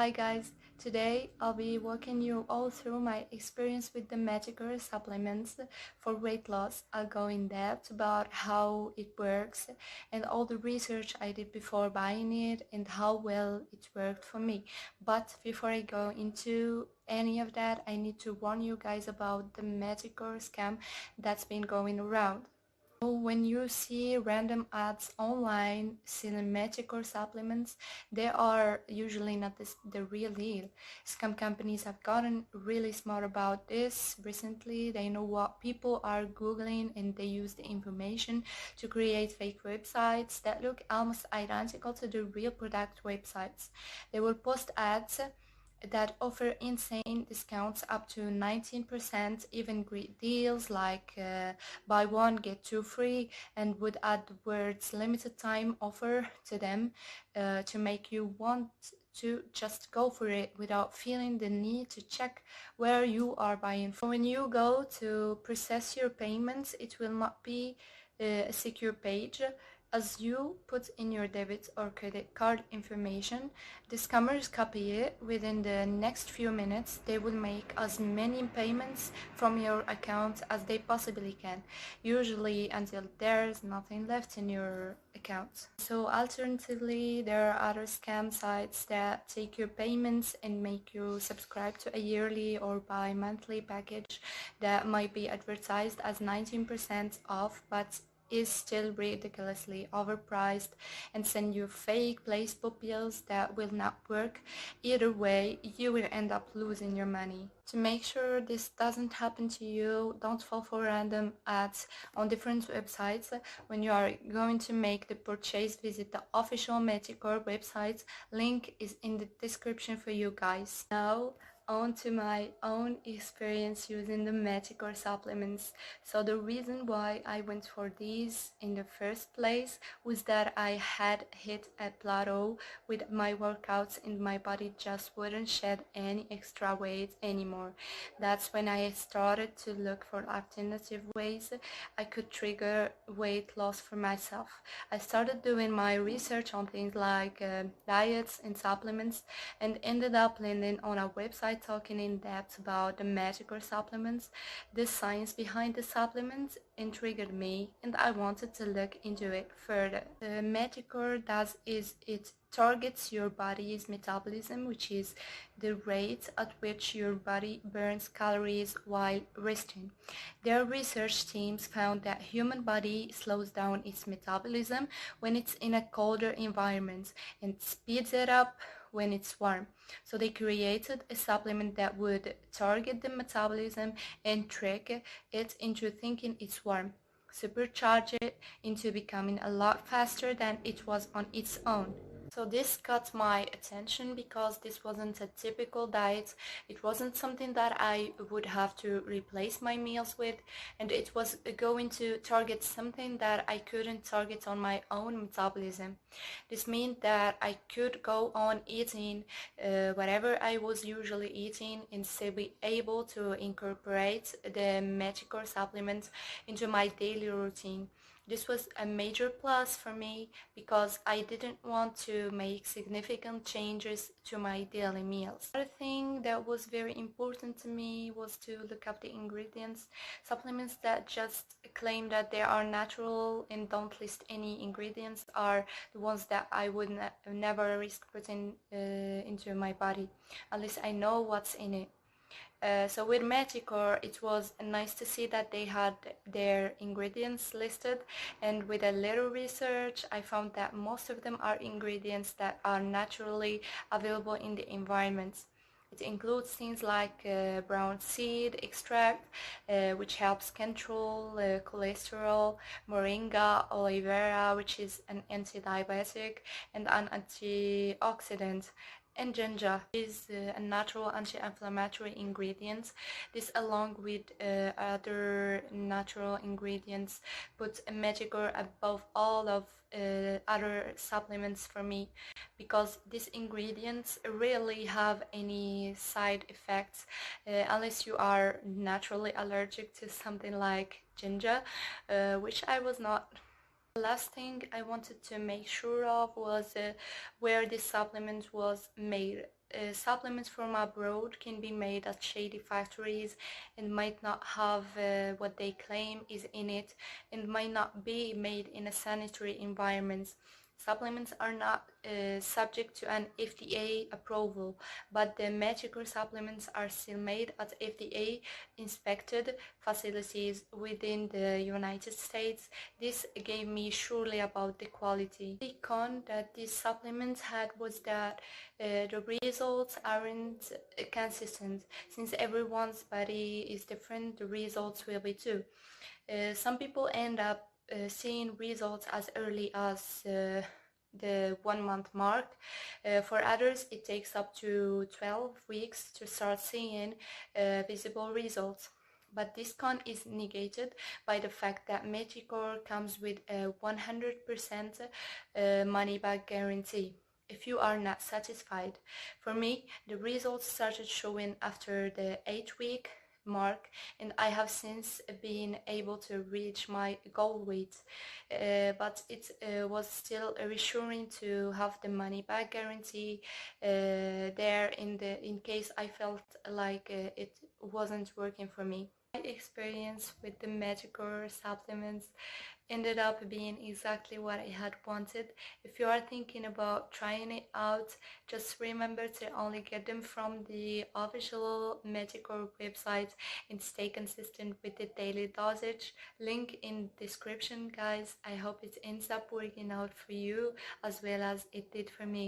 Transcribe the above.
Hi guys, today I'll be walking you all through my experience with the Meticore supplements for weight loss. I'll go in depth about how it works and all the research I did before buying it and how well it worked for me. But before I go into any of that, I need to warn you guys about the Meticore scam that's been going around. When you see random ads online selling Meticore supplements, they are usually not the real deal. Scam companies have gotten really smart about this recently. They know what people are Googling and they use the information to create fake websites that look almost identical to the real product websites. They will post ads that offer insane discounts up to 19%, even great deals like buy one get two free, and would add the words limited time offer to them to make you want to just go for it without feeling the need to check where you are buying from. When you go to process your payments, it will not be a secure page. As you put in your debit or credit card information, the scammers copy it. Within the next few minutes, they will make as many payments from your account as they possibly can, usually until there's nothing left in your account. So alternatively, there are other scam sites that take your payments and make you subscribe to a yearly or bi-monthly package that might be advertised as 19% off, but is still ridiculously overpriced, and send you fake placebo pills that will not work. Either way, you will end up losing your money. To make sure this doesn't happen to you, don't fall for random ads on different websites. When you are going to make the purchase, visit the official Meticore website. Link is in the description for you guys. Now on to my own experience using the Meticore supplements. So the reason why I went for these in the first place was that I had hit a plateau with my workouts and my body just wouldn't shed any extra weight anymore. That's when I started to look for alternative ways I could trigger weight loss for myself. I started doing my research on things like diets and supplements, and ended up landing on a website talking in depth about the Meticore supplements. The science behind the supplements intrigued me and I wanted to look into it further. The Meticore does is it targets your body's metabolism, which is the rate at which your body burns calories while resting. Their research teams found that human body slows down its metabolism when it's in a colder environment and speeds it up when it's warm. So they created a supplement that would target the metabolism and trick it into thinking it's warm, supercharge it into becoming a lot faster than it was on its own. So this caught my attention because this wasn't a typical diet. It wasn't something that I would have to replace my meals with, and it was going to target something that I couldn't target on my own metabolism. This meant that I could go on eating whatever I was usually eating and still be able to incorporate the Meticore supplements into my daily routine. This was a major plus for me because I didn't want to make significant changes to my daily meals. Another thing that was very important to me was to look up the ingredients. Supplements that just claim that they are natural and don't list any ingredients are the ones that I would never risk putting into my body unless I know what's in it. So with Meticore, it was nice to see that they had their ingredients listed, and with a little research I found that most of them are ingredients that are naturally available in the environment. It includes things like brown seed extract, which helps control cholesterol, moringa, aloe vera, which is an anti-diabetic and an antioxidant, and ginger is a natural anti-inflammatory ingredient. This, along with other natural ingredients, puts Meticore above all of other supplements for me, because these ingredients rarely have any side effects unless you are naturally allergic to something like ginger, which I was not. The last thing I wanted to make sure of was where this supplement was made. supplements from abroad can be made at shady factories and might not have what they claim is in it, and might not be made in a sanitary environment. Supplements are not subject to an FDA approval, but the Meticore supplements are still made at FDA inspected facilities within the United States. This gave me surely about the quality. The con that these supplements had was that the results aren't consistent. Since everyone's body is different, the results will be too. Some people end up seeing results as early as the 1 month mark. For others, it takes up to 12 weeks to start seeing visible results. But this con is negated by the fact that Meticore comes with a 100% money back guarantee if you are not satisfied. For me, the results started showing after the 8-week mark, and I have since been able to reach my goal weight, but it was still reassuring to have the money back guarantee there in case I felt like it wasn't working for me. My experience with the Meticore supplements ended up being exactly what I had wanted. If you are thinking about trying it out, just remember to only get them from the official Meticore website and stay consistent with the daily dosage. Link in description, guys. I hope it ends up working out for you as well as it did for me.